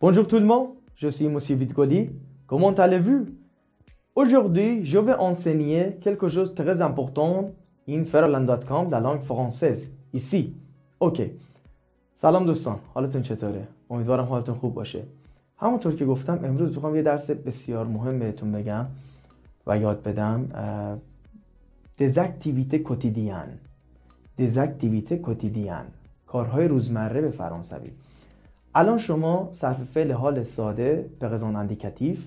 Bonjour tout le monde, je suis Monsieur Vitgoli. Comment allez-vous? Aujourd'hui, je vais enseigner quelque chose de très important in Ferroland.com, la langue française. Ici. Ok. سلام دوستان، حالتون چطوره؟ امیدوارم حالتون خوب باشه. همونطور که گفتم امروز میخوام یه درس بسیار مهم بهتون بگم و یاد بدم. des activités quotidiennes. des activités quotidiennes. کارهای روزمره به فرانسوی. الان شما صرف فعل حال ساده پرزون اندیکاتیف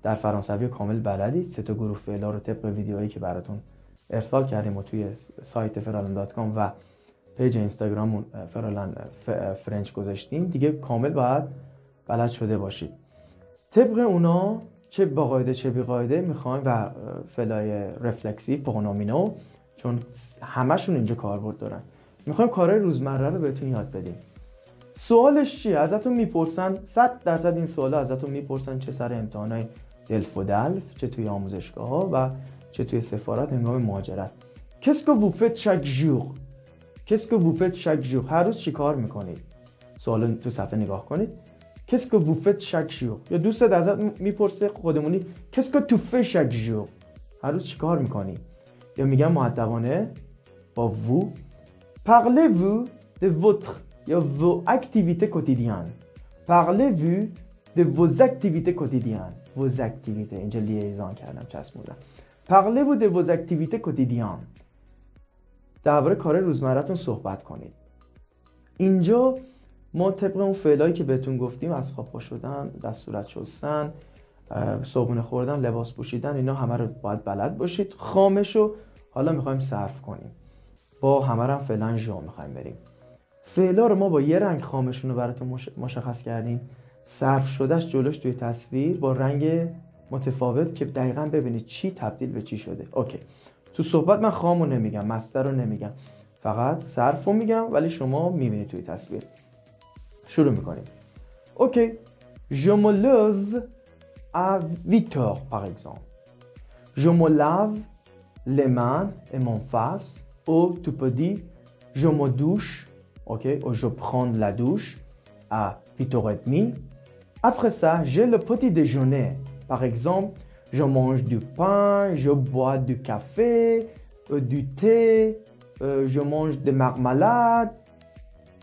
در فرانسوی کامل بلدید. سه تا گروه فعلا رو طبق ویدیوهایی که براتون ارسال کردیم و توی سایت فرالند.com و پیج اینستاگراممون فرالند فرنچ گذاشتیم. دیگه کامل باید بلد شده باشید. طبق اونا چه با قاعده چه بی قاعده میخوایم و فعلای رفلکسیو پرونومینو، چون همشون اینجا کاربرد دارن، میخوایم کارهای روزمره رو بهتون یاد بدیم. سوالش چیه؟ ازتون میپرسن 100% این سوالا ازتون میپرسن چه سر امتحانای دلف و دلف، چه توی آموزشگاه ها و چه توی سفارت هنگام مهاجرت. Qu'est-ce que vous faites chaque jour? Qu'est-ce que vous faites chaque jour? هر روز چی کار میکنید؟ سوال تو صفحه نگاه کنید. Qu'est-ce que vous faites chaque jour? یا دوستت ازت میپرسه خودمونی Qu'est-ce que tu fais chaque jour? هر روز چی کار میکنی؟ یا میگم مؤدبانه با vous parlez-vous de votre یا vos activités quotidiennes. Parlez-vous de vos activités quotidiennes. vos activités اینجا لیایزان کردم، چسبوندم. Parlez-vous de vos activités quotidiennes. درباره کار روزمره‌تون صحبت کنید. اینجا ما طبق اون فعلایی که بهتون گفتیم، از خواب پا شدن، دست صورت شستن، صبحونه خوردن، لباس پوشیدن، اینا همه رو باید بلد باشید. خامشو حالا میخوایم صرف کنیم. با همه رو هم فعلا ژو میخوایم بریم. فعلا رو ما با یه رنگ خامشون رو براتون مشخص کردیم. صرف شدهش جلوش توی تصویر با رنگ متفاوت که دقیقاً ببینید چی تبدیل به چی شده. اوکی. تو صحبت من خامو نمیگم، مصدر رو نمیگم، فقط صرف رو میگم، ولی شما میبینید توی تصویر. شروع میکنیم. اوکی. Je me lève à 8 heures par exemple. Je me lave les mains et mon face. Ou tu peux dire je me douche. Ok, ou je prends la douche à 8h30. Après ça, j'ai le petit déjeuner. Par exemple, je mange du pain, je bois du café, du thé, je mange des marmalades.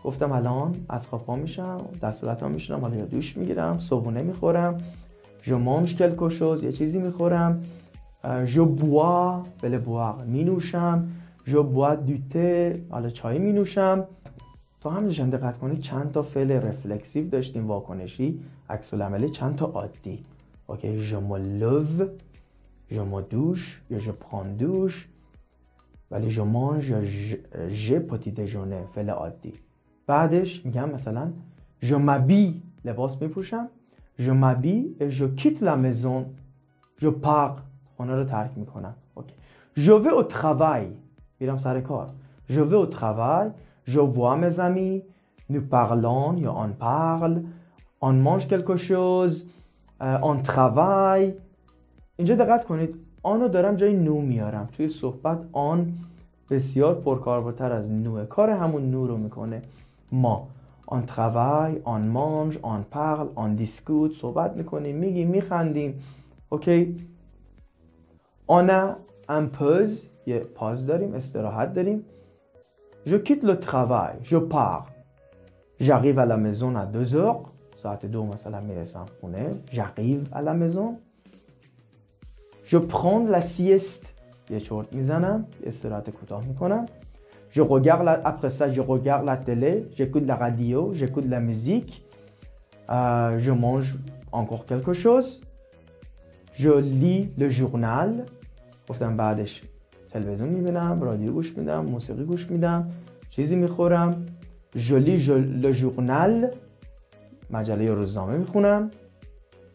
گفتم الان از خواب پا میشم، دست و صورتام میشورم، حالا یا دوش میگیرم، صبحونه میخورم. je mange quelque chose، یه چیزی میخورم. je bois، بله boire، مینوشم. je bois du thé، حالا چای مینوشم. تا همینجاش هم دقت کنید چند تا فعل رفلکسیو داشتیم، واکنشی، عکس العملی، چند تا عادی. اوکی. je me lève، je me douche یا je prends douche، ولی je mange یا je petit déjeuner فعل عادی. بعدش میگم مثلا je m'habille، لباس میپوشم. je m'habille et je quitte la maison، je pars، خانه رو ترک میکنم. اوکی. je vais au travail، میرم سر کار. je vais au travail، je vois mes amis، nous parlons یا on parle، on mange quelque chose، on travaille. اینجا دقت کنید آنو دارم جای نو میارم. توی صحبت آن بسیار پرکاربردتر از نوه، کار همون نو رو میکنه. ما on travaille، on mange، on parle، on discute، صحبت میکنیم، میگیم، میخندیم. اوکی. on a un pause، یه پاز داریم، استراحت داریم. je quitte le travail، je pars. j'arrive à la maison à 2 heures، ساعت 2 مثلا میرسم خونه. j'arrive à la maison. je prends la sieste، یه چرت میزنم، استراحت کوتاه میکنم. je regarde après ça je regarde la télé، j'écoute la radio، j'écoute la musique. je mange encore quelque chose. je lis le journal، گفتم بعدش تلویزیون میبینم، رادیو گوش میدم، موسیقی گوش میدم، چیزی میخورم. je lis le journal، مجله روزنامه میخونم.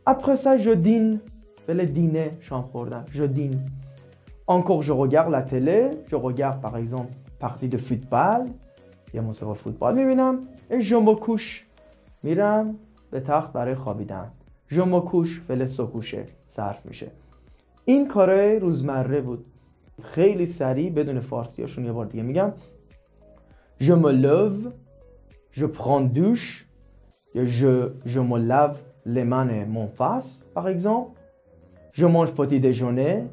après ça je dîne، بله دینه، شام خوردم. je dîne. encore je regarde la télé، je regarde par exemple partie de football، یه مسابقه فوتبال میبینم. et je me couche، میرم به تخت برای خوابیدن. je me couche فعل سکوشه صرف میشه. این کارهای روزمره بود. خیلی سریع بدون فارسیاشون یه بار دیگه میگم. je me lève، je prends douche، Je me lave les mains et mon face, par exemple. Je mange petit déjeuner.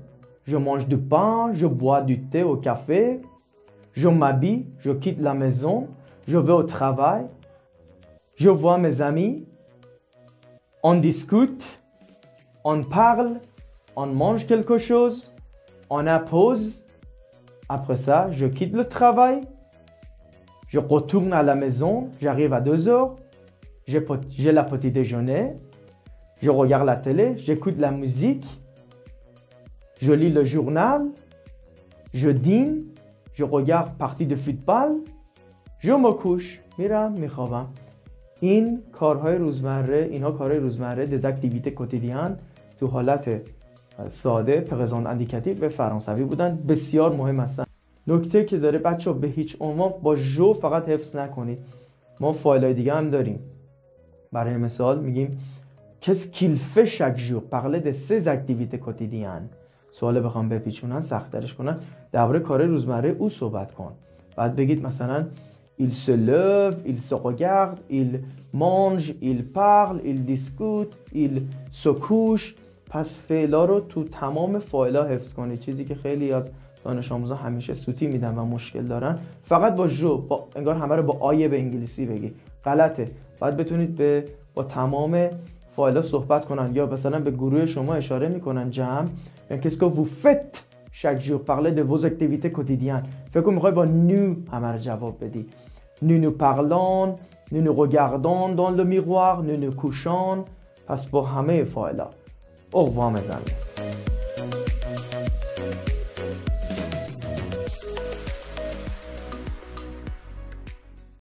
Je mange du pain. Je bois du thé au café. Je m'habille. Je quitte la maison. Je vais au travail. Je vois mes amis. On discute. On parle. On mange quelque chose. On a pause. Après ça, je quitte le travail. Je retourne à la maison. J'arrive à 2 heures. J'ai la petit déjeuner. Je regarde la télé. J'écoute la musique. Je lis le journal. Je dîne. Je regarde partie de football. Je me couche. میرم میخوابم. این کارهای روزمره، اینها کارهای روزمره des activités quotidiennes تو حالت ساده پرزنت اندیکاتیو و فرانسوی بودن، بسیار مهم هستن. نکته که داره بچه به هیچ عنوان با جو فقط حفظ نکنید. ما فایل‌های دیگه هم داریم. برای مثال میگیم qu'est-ce qu'il fait chaque jour parler de ses activités quotidiennes. سوال بخوام بپیچونن سخت‌ترش کنن درباره کار روزمره او صحبت کن. بعد بگید مثلا il se lève, il se regarde, il mange, il parle, il discute, il se couche. پس فعلا رو تو تمام فایل‌ها حفظ کنید. چیزی که خیلی از دانش آموزا همیشه سوتی میدن و مشکل دارن، فقط با جو، انگار همه رو با آیه به انگلیسی بگی، غلطه. باید بتونید با تمام فایل‌ها صحبت کنن، یا مثلا به گروه شما اشاره میکنن جمع، یعنی qu'est-ce que vous faites chaque jour parler de vos activités quotidiennes. فکر کنم میخوای با نو همه رو جواب بدی. nous parlons, nous regardons dans le miroir, nous couchons. پس با همه فایل‌ها. Au revoir mes amis.